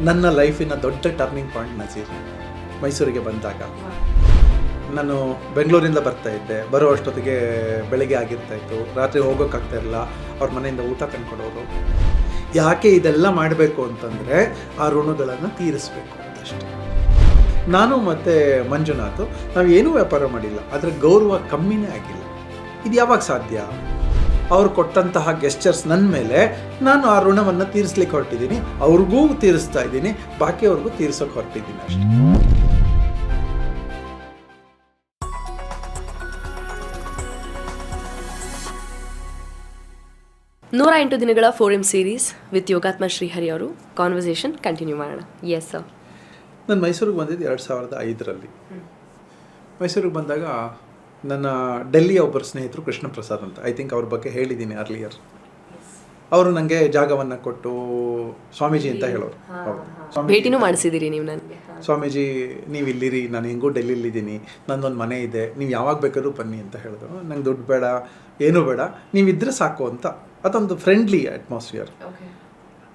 ನನ್ನ ಲೈಫಿನ ದೊಡ್ಡ turning point Nazeer. ಮೈಸೂರಿಗೆ ಬಂದಾಗ ನಾನು ಬೆಂಗಳೂರಿಂದ ಬರ್ತಾ ಇದ್ದೆ. ಬರೋ ಅಷ್ಟೊತ್ತಿಗೆ ಬೆಳಗ್ಗೆ ಆಗಿರ್ತಾಯಿತ್ತು, ರಾತ್ರಿ ಹೋಗೋಕ್ಕಾಗ್ತಾ ಇರಲಿಲ್ಲ. ಅವ್ರ ಮನೆಯಿಂದ ಊಟ ತಂದ್ಕೊಡೋರು. ಯಾಕೆ ಇದೆಲ್ಲ ಮಾಡಬೇಕು ಅಂತಂದರೆ ಆ ಋಣಗಳನ್ನು ತೀರಿಸ್ಬೇಕು ಅಂತಷ್ಟೇ. ನಾನು ಮತ್ತು ಮಂಜುನಾಥ್ ನಾವು ಏನೂ ವ್ಯಾಪಾರ ಮಾಡಿಲ್ಲ, ಆದರೆ ಗೌರವ ಕಮ್ಮಿನೇ ಆಗಿಲ್ಲ. ಇದು ಯಾವಾಗ ಸಾಧ್ಯ? ಅವ್ರು ಕೊಟ್ಟಂತಹ ಗೆಸ್ಚರ್ಸ್ ನನ್ನ ಮೇಲೆ ನಾನು ಆ ಋಣವನ್ನು ತೀರಿಸ್ಲಿಕ್ಕೆ ಹೊರಟಿದ್ದೀನಿ, ಅವ್ರಿಗೂ ತೀರಿಸ್ತಾ ಇದ್ದೀನಿ, ಬಾಕಿಯವ್ರಿಗೂ ತೀರ್ಸೋಕೆ ಹೊರಟಿದ್ದೀನಿ ಅಷ್ಟೇ. 108 ದಿನಗಳ 4M ಸೀರೀಸ್ ವಿತ್ ಯೋಗಾತ್ಮ ಶ್ರೀಹರಿ ಅವರು ಕಾನ್ವರ್ಸೇಷನ್ ಕಂಟಿನ್ಯೂ ಮಾಡೋಣ. Yes sir. ನಾನು ಮೈಸೂರಿಗೆ ಬಂದಿದ್ದು 2005ರಲ್ಲಿ. ಮೈಸೂರಿಗೆ ಬಂದಾಗ ನನ್ನ ಡೆಲ್ಲಿಯ ಒಬ್ಬರು ಸ್ನೇಹಿತರು ಕೃಷ್ಣ ಪ್ರಸಾದ್ ಅಂತ, ಐ ಥಿಂಕ್ ಅವ್ರ ಬಗ್ಗೆ ಹೇಳಿದ್ದೀನಿ ಅರ್ಲಿಯರ್. ಅವರು ನನಗೆ ಜಾಗವನ್ನು ಕೊಟ್ಟು ಸ್ವಾಮೀಜಿ ಅಂತ ಹೇಳೋರು. ಭೇಟಿನೂ ಮಾಡಿಸಿದ್ದೀರಿ ನೀವು ನನಗೆ. ಸ್ವಾಮೀಜಿ ನೀವು ಇಲ್ಲಿರಿ, ನಾನು ಹೆಂಗೂ ಡೆಲ್ಲಿಲಿದ್ದೀನಿ, ನನ್ನೊಂದು ಮನೆ ಇದೆ, ನೀವು ಯಾವಾಗ ಬೇಕಾದ್ರೂ ಬನ್ನಿ ಅಂತ ಹೇಳಿದ್ರು. ನಂಗೆ ದುಡ್ಡು ಬೇಡ, ಏನೂ ಬೇಡ, ನೀವಿದ್ದರೆ ಸಾಕು ಅಂತ. ಅದೊಂದು ಫ್ರೆಂಡ್ಲಿ ಅಟ್ಮಾಸ್ಫಿಯರ್.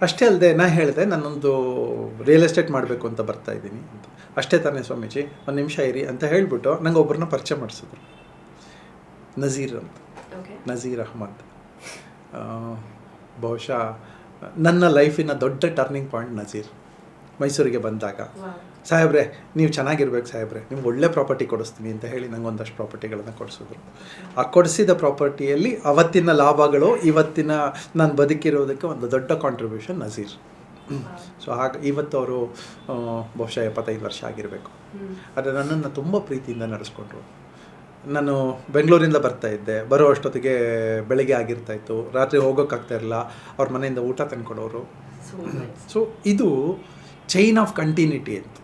ಅಷ್ಟೇ ಅಲ್ಲದೆ ನಾ ಹೇಳಿದೆ ನಾನೊಂದು ರಿಯಲ್ ಎಸ್ಟೇಟ್ ಮಾಡಬೇಕು ಅಂತ ಬರ್ತಾ ಇದ್ದೀನಿ ಅಂತ. ಅಷ್ಟೇ ತಾನೇ ಸ್ವಾಮೀಜಿ, ಒಂದು ನಿಮಿಷ ಇರಿ ಅಂತ ಹೇಳಿಬಿಟ್ಟು ನಂಗೆ ಒಬ್ಬರನ್ನ ಪರಿಚಯ ಮಾಡಿಸಿದ್ರು, ನಜೀರ್ ಅಂತ, ನಜೀರ್ ಅಹ್ಮದ್. ಬಹುಶಃ ನನ್ನ ಲೈಫಿನ ದೊಡ್ಡ ಟರ್ನಿಂಗ್ ಪಾಯಿಂಟ್ ನಜೀರ್. ಮೈಸೂರಿಗೆ ಬಂದಾಗ, ಸಾಹೇಬ್ರೆ ನೀವು ಚೆನ್ನಾಗಿರ್ಬೇಕು ಸಾಹೇಬ್ರೆ, ನಿಮ್ಗೆ ಒಳ್ಳೆ ಪ್ರಾಪರ್ಟಿ ಕೊಡಿಸ್ತೀನಿ ಅಂತ ಹೇಳಿ ನಂಗೆ ಒಂದಷ್ಟು ಪ್ರಾಪರ್ಟಿಗಳನ್ನು ಕೊಡಿಸಿದ್ರು. ಆ ಕೊಡಿಸಿದ ಪ್ರಾಪರ್ಟಿಯಲ್ಲಿ ಅವತ್ತಿನ ಲಾಭಗಳು ಇವತ್ತಿನ ನಾನು ಬದುಕಿರೋದಕ್ಕೆ ಒಂದು ದೊಡ್ಡ ಕಾಂಟ್ರಿಬ್ಯೂಷನ್ ನಜೀರ್. ಸೊ ಹಾಗೆ ಇವತ್ತು ಅವರು ಬಹುಶಃ 75 ವರ್ಷ ಆಗಿರಬೇಕು. ಆದರೆ ನನ್ನನ್ನು ತುಂಬ ಪ್ರೀತಿಯಿಂದ ನಡೆಸ್ಕೊಂಡ್ರು. ನಾನು ಬೆಂಗಳೂರಿಂದ ಬರ್ತಾ ಇದ್ದೆ, ಬರೋ ಅಷ್ಟೊತ್ತಿಗೆ ಬೆಳಗ್ಗೆ ಆಗಿರ್ತಾಯಿತ್ತು, ರಾತ್ರಿ ಹೋಗೋಕ್ಕಾಗ್ತಾ ಇರಲಿಲ್ಲ. ಅವ್ರ ಮನೆಯಿಂದ ಊಟ ತಂದ್ಕೊಡೋರು. ಸೊ ಇದು ಚೈನ್ ಆಫ್ ಕಂಟಿನ್ಯೂಟಿ ಅಂತ.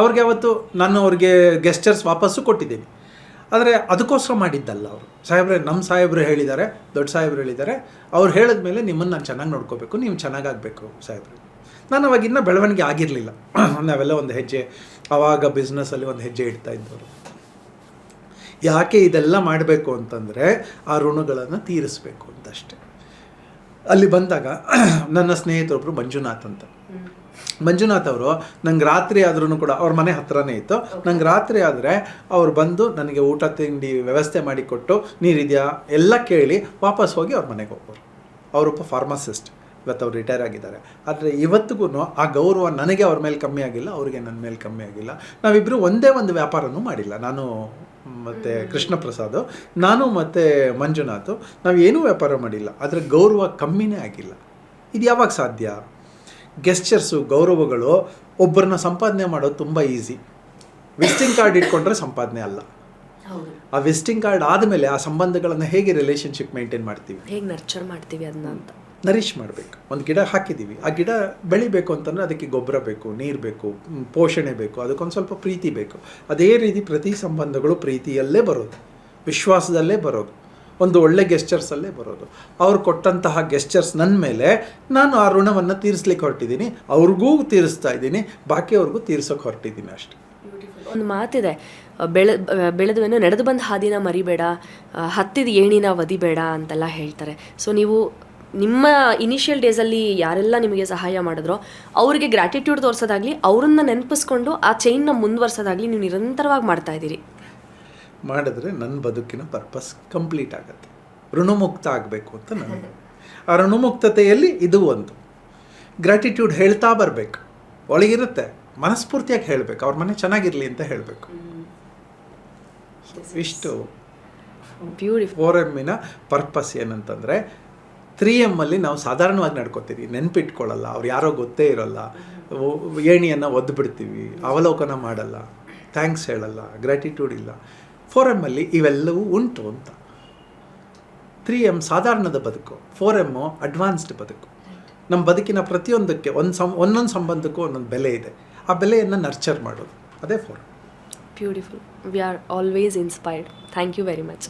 ಅವ್ರಿಗೆ ಅವತ್ತು ನಾನು ಅವ್ರಿಗೆ ಗೆಸ್ಚರ್ಸ್ ವಾಪಸ್ಸು ಕೊಟ್ಟಿದ್ದೀನಿ, ಆದರೆ ಅದಕ್ಕೋಸ್ಕರ ಮಾಡಿದ್ದಲ್ಲ. ಅವರು ಸಾಹೇಬ್ರೆ, ನಮ್ಮ ಸಾಹೇಬ್ರು ಹೇಳಿದ್ದಾರೆ, ದೊಡ್ಡ ಸಾಹೇಬ್ರು ಹೇಳಿದ್ದಾರೆ, ಅವ್ರು ಹೇಳಿದ ಮೇಲೆ ನಿಮ್ಮನ್ನು ನಾನು ಚೆನ್ನಾಗಿ ನೋಡ್ಕೋಬೇಕು, ನೀವು ಚೆನ್ನಾಗಾಗಬೇಕು ಸಾಹೇಬ್ರೆ. ನಾನು ಅವಾಗ ಇನ್ನೂ ಬೆಳವಣಿಗೆ ಆಗಿರಲಿಲ್ಲ. ನಾವೆಲ್ಲ ಒಂದು ಹೆಜ್ಜೆ, ಆವಾಗ ಬಿಸ್ನೆಸ್ಸಲ್ಲಿ ಒಂದು ಹೆಜ್ಜೆ ಇಡ್ತಾ ಇದ್ದವರು. ಯಾಕೆ ಇದೆಲ್ಲ ಮಾಡಬೇಕು ಅಂತಂದರೆ ಆ ಋಣಗಳನ್ನು ತೀರಿಸ್ಬೇಕು ಅಂತಷ್ಟೇ. ಅಲ್ಲಿ ಬಂದಾಗ ನನ್ನ ಸ್ನೇಹಿತರೊಬ್ಬರು ಮಂಜುನಾಥ್ ಅಂತ. ಮಂಜುನಾಥ್ ಅವರು ನಂಗೆ ರಾತ್ರಿ ಆದ್ರೂ ಕೂಡ, ಅವ್ರ ಮನೆ ಹತ್ರನೇ ಇತ್ತು, ನಂಗೆ ರಾತ್ರಿ ಆದರೆ ಅವ್ರು ಬಂದು ನನಗೆ ಊಟ ತಿಂಡಿ ವ್ಯವಸ್ಥೆ ಮಾಡಿಕೊಟ್ಟು, ನೀರಿದೆಯಾ ಎಲ್ಲ ಕೇಳಿ ವಾಪಸ್ ಹೋಗಿ ಅವ್ರ ಮನೆಗೆ ಹೋಗೋರು. ಅವರೊಬ್ಬ ಫಾರ್ಮಸಿಸ್ಟ್, ಇವತ್ತು ಅವ್ರು ರಿಟೈರ್ ಆಗಿದ್ದಾರೆ. ಆದರೆ ಇವತ್ತಿಗೂ ಆ ಗೌರವ ನನಗೆ ಅವ್ರ ಮೇಲೆ ಕಮ್ಮಿ ಆಗಿಲ್ಲ, ಅವ್ರಿಗೆ ನನ್ನ ಮೇಲೆ ಕಮ್ಮಿ ಆಗಿಲ್ಲ. ನಾವಿಬ್ಬರು ಒಂದೇ ಒಂದು ವ್ಯಾಪಾರನೂ ಮಾಡಿಲ್ಲ. ನಾನು ಮತ್ತು ಕೃಷ್ಣ ಪ್ರಸಾದ್, ನಾನು ಮತ್ತು ಮಂಜುನಾಥ್ ನಾವು ಏನೂ ವ್ಯಾಪಾರ ಮಾಡಿಲ್ಲ, ಆದರೆ ಗೌರವ ಕಮ್ಮಿನೇ ಆಗಿಲ್ಲ. ಇದು ಯಾವಾಗ ಸಾಧ್ಯ? ಗೆಸ್ಚರ್ಸು, ಗೌರವಗಳು ಒಬ್ಬರನ್ನ ಸಂಪಾದನೆ ಮಾಡೋದು ತುಂಬ ಈಸಿ. ವಿಸಿಟಿಂಗ್ ಕಾರ್ಡ್ ಇಟ್ಕೊಂಡ್ರೆ ಸಂಪಾದನೆ ಅಲ್ಲ. ಆ ವಿಸಿಟಿಂಗ್ ಕಾರ್ಡ್ ಆದಮೇಲೆ ಆ ಸಂಬಂಧಗಳನ್ನು ಹೇಗೆ ರಿಲೇಷನ್ಶಿಪ್ ಮೇಂಟೈನ್ ಮಾಡ್ತೀವಿ, ಹೇಗೆ ನರ್ಚರ್ ಮಾಡ್ತೀವಿ ಅದನ್ನ ಅಂತ. ನರಿಶ್ ಮಾಡಬೇಕು. ಒಂದು ಗಿಡ ಹಾಕಿದ್ದೀವಿ, ಆ ಗಿಡ ಬೆಳಿಬೇಕು ಅಂತಂದರೆ ಅದಕ್ಕೆ ಗೊಬ್ಬರ ಬೇಕು, ನೀರು ಬೇಕು, ಪೋಷಣೆ ಬೇಕು, ಅದಕ್ಕೊಂದು ಸ್ವಲ್ಪ ಪ್ರೀತಿ ಬೇಕು. ಅದೇ ರೀತಿ ಪ್ರತಿ ಸಂಬಂಧಗಳು ಪ್ರೀತಿಯಲ್ಲೇ ಬರೋದು, ವಿಶ್ವಾಸದಲ್ಲೇ ಬರೋದು, ಒಂದು ಒಳ್ಳೆ ಗೆಸ್ಚರ್ಸಲ್ಲೇ ಬರೋದು. ಅವ್ರು ಕೊಟ್ಟಂತಹ ಗೆಸ್ಚರ್ಸ್ ನನ್ನ ಮೇಲೆ ನಾನು ಆ ಋಣವನ್ನು ತೀರಿಸ್ಲಿಕ್ಕೆ ಹೊರಟಿದ್ದೀನಿ, ಅವ್ರಿಗೂ ತೀರಿಸ್ತಾ ಇದ್ದೀನಿ, ಬಾಕಿಯವ್ರಿಗೂ ತೀರ್ಸೋಕೆ ಹೊರಟಿದ್ದೀನಿ ಅಷ್ಟೇ. ಒಂದು ಮಾತಿದೆ, ಬೆಳೆದುವೇನೋ ನಡೆದು ಬಂದ ಹಾದಿನ ಮರಿಬೇಡ, ಹತ್ತಿದ ಏಣಿನ ಒದಿಬೇಡ ಅಂತೆಲ್ಲ ಹೇಳ್ತಾರೆ. ಸೊ ನೀವು ನಿಮ್ಮ ಇನಿಷಿಯಲ್ ಡೇಸಲ್ಲಿ ಯಾರೆಲ್ಲ ನಿಮಗೆ ಸಹಾಯ ಮಾಡಿದ್ರೋ ಅವರಿಗೆ ಗ್ರ್ಯಾಟಿಟ್ಯೂಡ್ ತೋರಿಸೋದಾಗಲಿ, ಅವ್ರನ್ನ ನೆನಪಿಸ್ಕೊಂಡು ಆ ಚೈನ್ನ ಮುಂದುವರ್ಸೋದಾಗಲಿ ನೀವು ನಿರಂತರವಾಗಿ ಮಾಡ್ತಾ ಇದ್ದೀರಿ. ಮಾಡಿದ್ರೆ ನನ್ನ ಬದುಕಿನ ಪರ್ಪಸ್ ಕಂಪ್ಲೀಟ್ ಆಗುತ್ತೆ. ಋಣಮುಕ್ತ ಆಗಬೇಕು ಅಂತ ನನಗೆ. ಆ ಋಣಮುಕ್ತತೆಯಲ್ಲಿ ಇದು ಒಂದು ಗ್ರ್ಯಾಟಿಟ್ಯೂಡ್ ಹೇಳ್ತಾ ಬರಬೇಕು. ಒಳಗಿರುತ್ತೆ, ಮನಸ್ಫೂರ್ತಿಯಾಗಿ ಹೇಳಬೇಕು, ಅವ್ರ ಮನೆ ಚೆನ್ನಾಗಿರಲಿ ಅಂತ ಹೇಳಬೇಕು. ಇಷ್ಟು ಬ್ಯೂಟಿಫುಲ್. 4Mನ ಪರ್ಪಸ್ ಏನಂತಂದರೆ, 3Mಲ್ಲಿ ನಾವು ಸಾಧಾರಣವಾಗಿ ನಡ್ಕೋತೀವಿ, ನೆನಪಿಟ್ಕೊಳ್ಳಲ್ಲ, ಅವ್ರು ಯಾರೋ ಗೊತ್ತೇ ಇರೋಲ್ಲ, ಏಣಿಯನ್ನು ಒದ್ದುಬಿಡ್ತೀವಿ, ಅವಲೋಕನ ಮಾಡಲ್ಲ, ಥ್ಯಾಂಕ್ಸ್ ಹೇಳಲ್ಲ, ಗ್ರ್ಯಾಟಿಟ್ಯೂಡ್ ಇಲ್ಲ. 4Mಲ್ಲಿ ಇವೆಲ್ಲವೂ ಉಂಟು ಅಂತ. 3M ಸಾಧಾರಣದ ಬದುಕು, 4M ಅಡ್ವಾನ್ಸ್ಡ್ ಬದುಕು. ನಮ್ಮ ಬದುಕಿನ ಪ್ರತಿಯೊಂದಕ್ಕೆ ಒಂದೊಂದು ಸಂಬಂಧಕ್ಕೂ ಒಂದೊಂದು ಬೆಲೆ ಇದೆ. ಆ ಬೆಲೆಯನ್ನು ನರ್ಚರ್ ಮಾಡೋದು, ಅದೇ 4M. Beautiful. We are always inspired. Thank you very much.